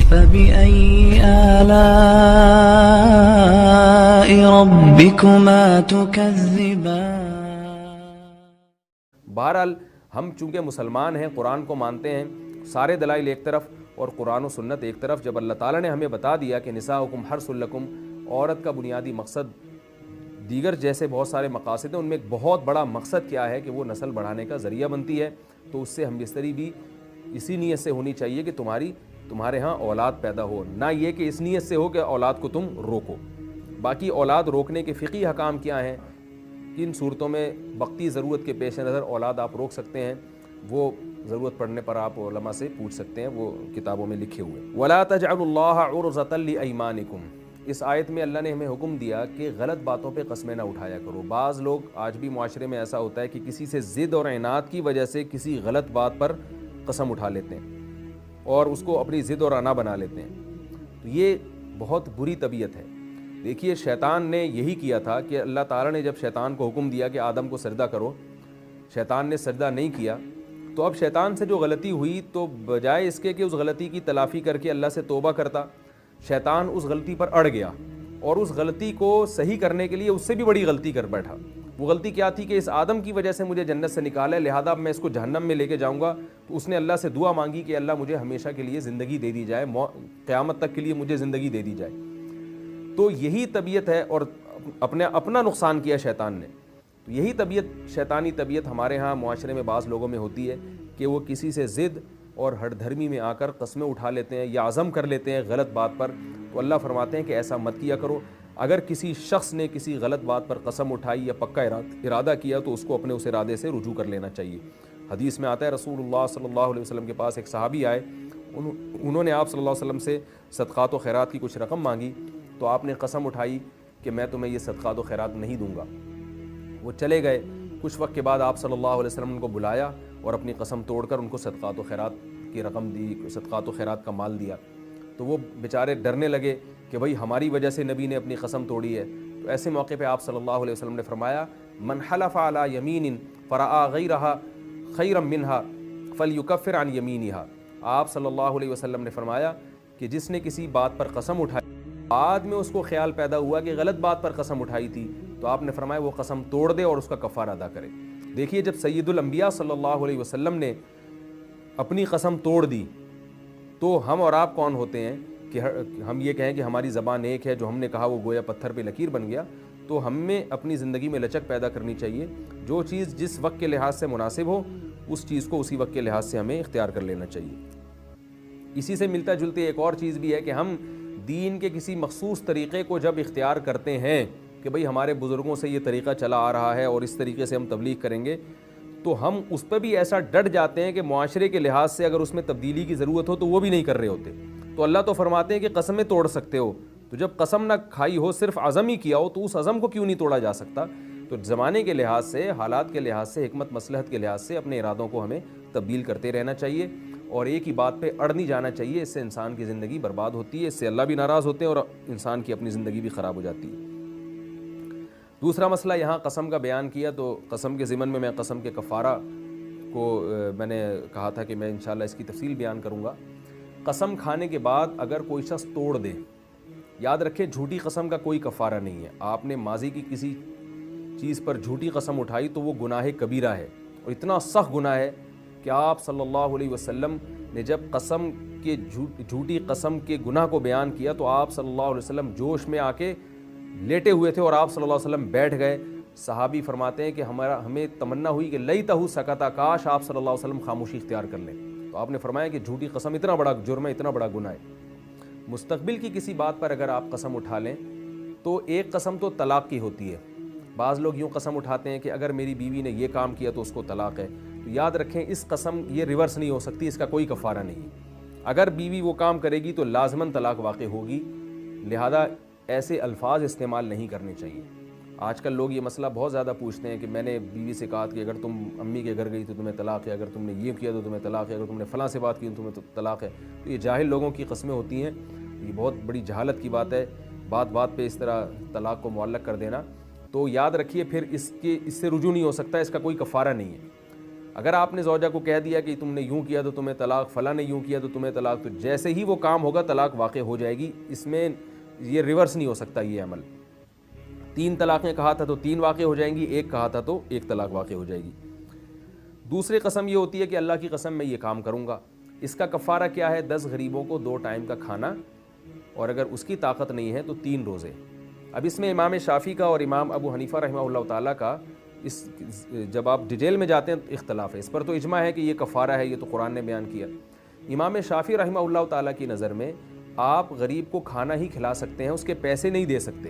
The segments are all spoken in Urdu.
فبأي آلاء ربكما تكذبان. بہرحال ہم چونکہ مسلمان ہیں، قرآن کو مانتے ہیں، سارے دلائل ایک طرف اور قرآن و سنت ایک طرف. جب اللہ تعالیٰ نے ہمیں بتا دیا کہ نساؤکم حرث لکم، عورت کا بنیادی مقصد دیگر جیسے بہت سارے مقاصد ہیں، ان میں ایک بہت بڑا مقصد کیا ہے کہ وہ نسل بڑھانے کا ذریعہ بنتی ہے، تو اس سے ہم بستری بھی اسی نیت سے ہونی چاہیے کہ تمہارے ہاں اولاد پیدا ہو، نہ یہ کہ اس نیت سے ہو کہ اولاد کو تم روکو. باقی اولاد روکنے کے فقہی حکام کیا ہیں، کن صورتوں میں وقتی ضرورت کے پیش نظر اولاد آپ روک سکتے ہیں، وہ ضرورت پڑنے پر آپ علماء سے پوچھ سکتے ہیں، وہ کتابوں میں لکھے ہوئے. وَلَا تَجْعَلُوا اللَّهَ عُرْضَةً لِأَيْمَانِكُمْ. اس آیت میں اللہ نے ہمیں حکم دیا کہ غلط باتوں پہ قسمیں نہ اٹھایا کرو. بعض لوگ آج بھی معاشرے میں ایسا ہوتا ہے کہ کسی سے ضد اور عناد کی وجہ سے کسی غلط بات پر قسم اٹھا لیتے ہیں اور اس کو اپنی ضد اور انا بنا لیتے ہیں. تو یہ بہت بری طبیعت ہے. دیکھیے شیطان نے یہی کیا تھا کہ اللہ تعالیٰ نے جب شیطان کو حکم دیا کہ آدم کو سجدہ کرو، شیطان نے سجدہ نہیں کیا، تو اب شیطان سے جو غلطی ہوئی تو بجائے اس کے کہ اس غلطی کی تلافی کر کے اللہ سے توبہ کرتا، شیطان اس غلطی پر اڑ گیا اور اس غلطی کو صحیح کرنے کے لیے اس سے بھی بڑی غلطی کر بیٹھا. وہ غلطی کیا تھی کہ اس آدم کی وجہ سے مجھے جنت سے نکالا ہے، لہذا اب میں اس کو جہنم میں لے کے جاؤں گا. تو اس نے اللہ سے دعا مانگی کہ اللہ مجھے ہمیشہ کے لیے زندگی دے دی جائے، قیامت تک کے لیے مجھے زندگی دے دی جائے. تو یہی طبیعت ہے، اور اپنا نقصان کیا شیطان نے. تو یہی طبیعت، شیطانی طبیعت ہمارے ہاں معاشرے میں بعض لوگوں میں ہوتی ہے کہ وہ کسی سے ضد اور ہٹ دھرمی میں آ کر قسمیں اٹھا لیتے ہیں یا عزم کر لیتے ہیں غلط بات پر. تو اللہ فرماتے ہیں کہ ایسا مت کیا کرو. اگر کسی شخص نے کسی غلط بات پر قسم اٹھائی یا پکا ارادہ کیا تو اس کو اپنے اس ارادے سے رجوع کر لینا چاہیے. حدیث میں آتا ہے رسول اللہ صلی اللہ علیہ وسلم کے پاس ایک صحابی آئے، انہوں نے آپ صلی اللہ علیہ وسلم سے صدقات و خیرات کی کچھ رقم مانگی، تو آپ نے قسم اٹھائی کہ میں تمہیں یہ صدقات و خیرات نہیں دوں گا. وہ چلے گئے. کچھ وقت کے بعد آپ صلی اللہ علیہ وسلم نے ان کو بلایا اور اپنی قسم توڑ کر ان کو صدقات و خیرات کی رقم دی، صدقات و خیرات کا مال دیا. تو وہ بیچارے ڈرنے لگے کہ بھئی ہماری وجہ سے نبی نے اپنی قسم توڑی ہے. تو ایسے موقع پہ آپ صلی اللہ علیہ وسلم نے فرمایا من حلف علی یمین فرآ غیرہا خیرا منہا فلیکفر عن یمینہا. آپ صلی اللہ علیہ وسلم نے فرمایا کہ جس نے کسی بات پر قسم اٹھائی، بعد میں اس کو خیال پیدا ہوا کہ غلط بات پر قسم اٹھائی تھی، تو آپ نے فرمایا وہ قسم توڑ دے اور اس کا کفارہ ادا کرے. دیکھیے جب سید الانبیاء صلی اللہ علیہ وسلم نے اپنی قسم توڑ دی تو ہم اور آپ کون ہوتے ہیں کہ ہم یہ کہیں کہ ہماری زبان ایک ہے، جو ہم نے کہا وہ گویا پتھر پہ لکیر بن گیا. تو ہمیں اپنی زندگی میں لچک پیدا کرنی چاہیے. جو چیز جس وقت کے لحاظ سے مناسب ہو اس چیز کو اسی وقت کے لحاظ سے ہمیں اختیار کر لینا چاہیے. اسی سے ملتا جلتے ایک اور چیز بھی ہے کہ ہم دین کے کسی مخصوص طریقے کو جب اختیار کرتے ہیں کہ بھئی ہمارے بزرگوں سے یہ طریقہ چلا آ رہا ہے اور اس طریقے سے ہم تبلیغ کریں گے، تو ہم اس پہ بھی ایسا ڈٹ جاتے ہیں کہ معاشرے کے لحاظ سے اگر اس میں تبدیلی کی ضرورت ہو تو وہ بھی نہیں کر رہے ہوتے. تو اللہ تو فرماتے ہیں کہ قسمیں توڑ سکتے ہو، تو جب قسم نہ کھائی ہو صرف عزم ہی کیا ہو تو اس عزم کو کیوں نہیں توڑا جا سکتا. تو زمانے کے لحاظ سے، حالات کے لحاظ سے، حکمت مصلحت کے لحاظ سے اپنے ارادوں کو ہمیں تبدیل کرتے رہنا چاہیے اور ایک ہی بات پہ اڑ نہیں جانا چاہیے. اس سے انسان کی زندگی برباد ہوتی ہے، اس سے اللہ بھی ناراض ہوتے ہیں اور انسان کی اپنی زندگی بھی خراب ہو جاتی ہے. دوسرا مسئلہ یہاں قسم کا بیان کیا، تو قسم کے ضمن میں قسم کے کفارہ کو میں نے کہا تھا کہ میں انشاءاللہ اس کی تفصیل بیان کروں گا. قسم کھانے کے بعد اگر کوئی شخص توڑ دے، یاد رکھیں جھوٹی قسم کا کوئی کفارہ نہیں ہے. آپ نے ماضی کی کسی چیز پر جھوٹی قسم اٹھائی تو وہ گناہ کبیرہ ہے اور اتنا سخت گناہ ہے کہ آپ صلی اللہ علیہ وسلم نے جب قسم کے جھوٹی قسم کے گناہ کو بیان کیا تو آپ صلی اللہ علیہ وسلم جوش میں آ کے لیٹے ہوئے تھے اور آپ صلی اللہ علیہ وسلم بیٹھ گئے. صحابی فرماتے ہیں کہ ہمیں تمنا ہوئی کہ لیتہ سکتا، کاش آپ صلی اللہ علیہ وسلم خاموشی اختیار کر لیں. تو آپ نے فرمایا کہ جھوٹی قسم اتنا بڑا جرم ہے، اتنا بڑا گناہ ہے. مستقبل کی کسی بات پر اگر آپ قسم اٹھا لیں تو ایک قسم تو طلاق کی ہوتی ہے. بعض لوگ یوں قسم اٹھاتے ہیں کہ اگر میری بیوی نے یہ کام کیا تو اس کو طلاق ہے. تو یاد رکھیں اس قسم یہ ریورس نہیں ہو سکتی، اس کا کوئی کفارہ نہیں. اگر بیوی وہ کام کرے گی تو لازماً طلاق واقع ہوگی، لہذا ایسے الفاظ استعمال نہیں کرنے چاہیے. آج کل لوگ یہ مسئلہ بہت زیادہ پوچھتے ہیں کہ میں نے بیوی سے کہا کہ اگر تم امی کے گھر گئی تو تمہیں طلاق ہے، اگر تم نے یہ کیا تو تمہیں طلاق ہے، اگر تم نے فلاں سے بات کی تو تمہیں طلاق ہے. تو یہ جاہل لوگوں کی قسمیں ہوتی ہیں. یہ بہت بڑی جہالت کی بات ہے بات بات پہ اس طرح طلاق کو معلق کر دینا. تو یاد رکھیے پھر اس سے رجوع نہیں ہو سکتا، اس کا کوئی کفارہ نہیں ہے. اگر آپ نے زوجہ کو کہہ دیا کہ تم نے یوں کیا تو تمہیں طلاق، فلاں نے یوں کیا تو تمہیں طلاق، تو جیسے ہی وہ کام ہوگا طلاق واقع ہو جائے گی، اس میں یہ ریورس نہیں ہو سکتا یہ عمل۔ 3 طلاقیں کہا تھا تو 3 واقع ہو جائیں گی، 1 کہا تھا تو 1 طلاق واقع ہو جائے گی۔ دوسری قسم یہ ہوتی ہے کہ اللہ کی قسم میں یہ کام کروں گا، اس کا کفارہ کیا ہے؟ 10 غریبوں کو 2 ٹائم کا کھانا، اور اگر اس کی طاقت نہیں ہے تو 3 روزے۔ اب اس میں امام شافعی کا اور امام ابو حنیفہ رحمہ اللہ تعالیٰ کا جب آپ ڈیٹیل میں جاتے ہیں تو اختلاف ہے۔ اس پر تو اجماع ہے کہ یہ کفارہ ہے، یہ تو قرآن نے بیان کیا۔ امام شافعی رحمہ اللہ تعالیٰ کی نظر میں آپ غریب کو کھانا ہی کھلا سکتے ہیں، اس کے پیسے نہیں دے سکتے،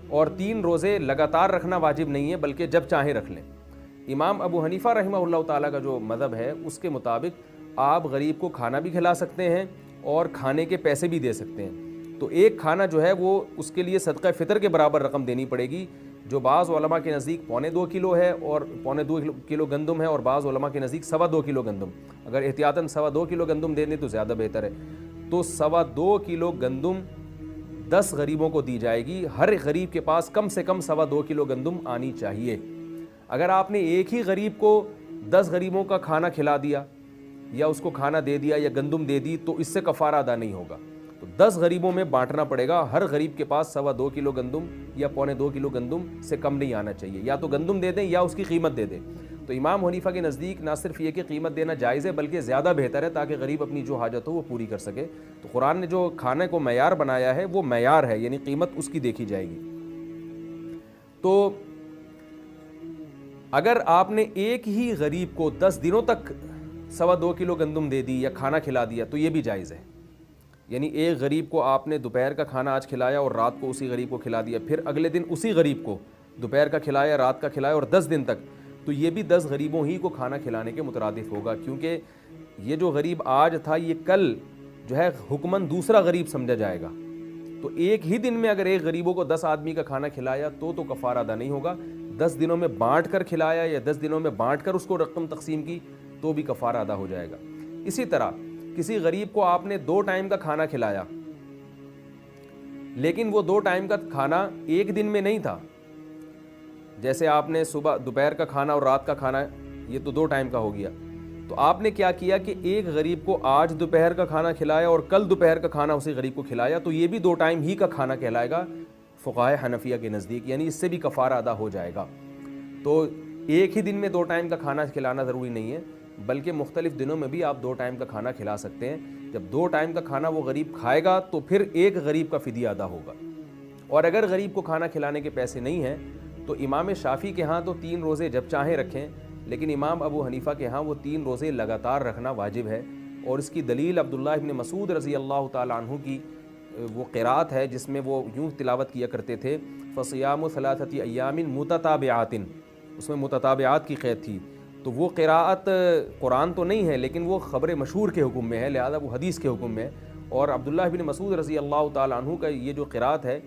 اور 3 روزے لگاتار رکھنا واجب نہیں ہے بلکہ جب چاہیں رکھ لیں۔ امام ابو حنیفہ رحمہ اللہ تعالیٰ کا جو مذہب ہے اس کے مطابق آپ غریب کو کھانا بھی کھلا سکتے ہیں اور کھانے کے پیسے بھی دے سکتے ہیں، تو ایک کھانا جو ہے وہ اس کے لیے صدقہ فطر کے برابر رقم دینی پڑے گی، جو بعض علماء کے نزدیک 2.25 کلو ہے اور 2.25 کلو گندم ہے، اور بعض علماء کے نزدیک 2.25 کلو گندم۔ اگر احتیاطاً 2.25 کلو گندم دے دیں تو زیادہ بہتر ہے۔ تو 2.25 کلو گندم 10 غریبوں کو دی جائے گی، ہر غریب کے پاس کم سے کم 2.25 کلو گندم آنی چاہیے۔ اگر آپ نے ایک ہی غریب کو 10 غریبوں کا کھانا کھلا دیا یا اس کو کھانا دے دیا یا گندم دے دی تو اس سے کفارہ ادا نہیں ہوگا، تو 10 غریبوں میں بانٹنا پڑے گا، ہر غریب کے پاس 2.25 کلو گندم یا 2.25 کلو گندم سے کم نہیں آنا چاہیے، یا تو گندم دے دیں یا اس کی قیمت دے دیں۔ تو امام حنیفہ کے نزدیک نہ صرف یہ کہ قیمت دینا جائز ہے بلکہ زیادہ بہتر ہے تاکہ غریب اپنی جو حاجت ہو وہ پوری کر سکے۔ تو قرآن نے جو کھانے کو معیار بنایا ہے وہ معیار ہے، یعنی قیمت اس کی دیکھی جائے گی۔ تو اگر آپ نے ایک ہی غریب کو 10 دنوں تک 2.25 کلو گندم دے دی یا کھانا کھلا دیا تو یہ بھی جائز ہے، یعنی ایک غریب کو آپ نے دوپہر کا کھانا آج کھلایا اور رات کو اسی غریب کو کھلا دیا، پھر اگلے دن اسی غریب کو دوپہر کا کھلایا، رات کا کھلایا، اور 10 دن تک، تو یہ بھی 10 غریبوں ہی کو کھانا کھلانے کے مترادف ہوگا، کیونکہ یہ جو غریب آج تھا یہ کل جو ہے حکماً دوسرا غریب سمجھا جائے گا۔ تو ایک ہی دن میں اگر ایک غریبوں کو 10 آدمی کا کھانا کھلایا تو کفارہ ادا نہیں ہوگا، 10 دنوں میں بانٹ کر کھلایا یا 10 دنوں میں بانٹ کر اس کو رقم تقسیم کی تو بھی کفارہ ادا ہو جائے گا۔ اسی طرح کسی غریب کو آپ نے 2 ٹائم کا کھانا کھلایا، لیکن وہ 2 ٹائم کا کھانا ایک دن میں نہیں تھا، جیسے آپ نے صبح دوپہر کا کھانا اور رات کا کھانا یہ تو 2 ٹائم کا ہو گیا، تو آپ نے کیا کیا کہ ایک غریب کو آج دوپہر کا کھانا کھلایا اور کل دوپہر کا کھانا اسی غریب کو کھلایا، تو یہ بھی 2 ٹائم ہی کا کھانا کہلائے گا فقہائے حنفیہ کے نزدیک، یعنی اس سے بھی کفارہ ادا ہو جائے گا۔ تو ایک ہی دن میں 2 ٹائم کا کھانا کھلانا ضروری نہیں ہے بلکہ مختلف دنوں میں بھی آپ 2 ٹائم کا کھانا کھلا سکتے ہیں۔ جب 2 ٹائم کا کھانا وہ غریب کھائے گا تو پھر ایک غریب کا فدیہ ادا ہوگا، اور اگر غریب کو کھانا کھلانے کے پیسے نہیں ہیں تو امام شافعی کے ہاں تو 3 روزے جب چاہیں رکھیں، لیکن امام ابو حنیفہ کے ہاں وہ 3 روزے لگاتار رکھنا واجب ہے، اور اس کی دلیل عبداللہ ابن مسعود رضی اللہ تعالیٰ عنہ کی وہ قرات ہے جس میں وہ یوں تلاوت کیا کرتے تھے فصیام 3 ایام متتابعات، اس میں متتابعات کی قید تھی، تو وہ قراءت قرآن تو نہیں ہے لیکن وہ خبر مشہور کے حکم میں ہے، لہذا وہ حدیث کے حکم میں ہے، اور عبداللہ بن مسعود رضی اللہ تعالیٰ عنہ کا یہ جو قراءت ہے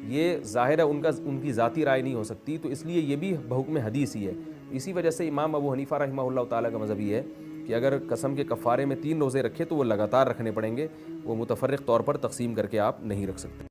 یہ ظاہر ہے ان کی ذاتی رائے نہیں ہو سکتی، تو اس لیے یہ بھی بحکم حدیث ہی ہے۔ اسی وجہ سے امام ابو حنیفہ رحمہ اللہ تعالیٰ کا مذہب یہ ہے کہ اگر قسم کے کفارے میں 3 روزے رکھے تو وہ لگاتار رکھنے پڑیں گے، وہ متفرق طور پر تقسیم کر کے آپ نہیں رکھ سکتے۔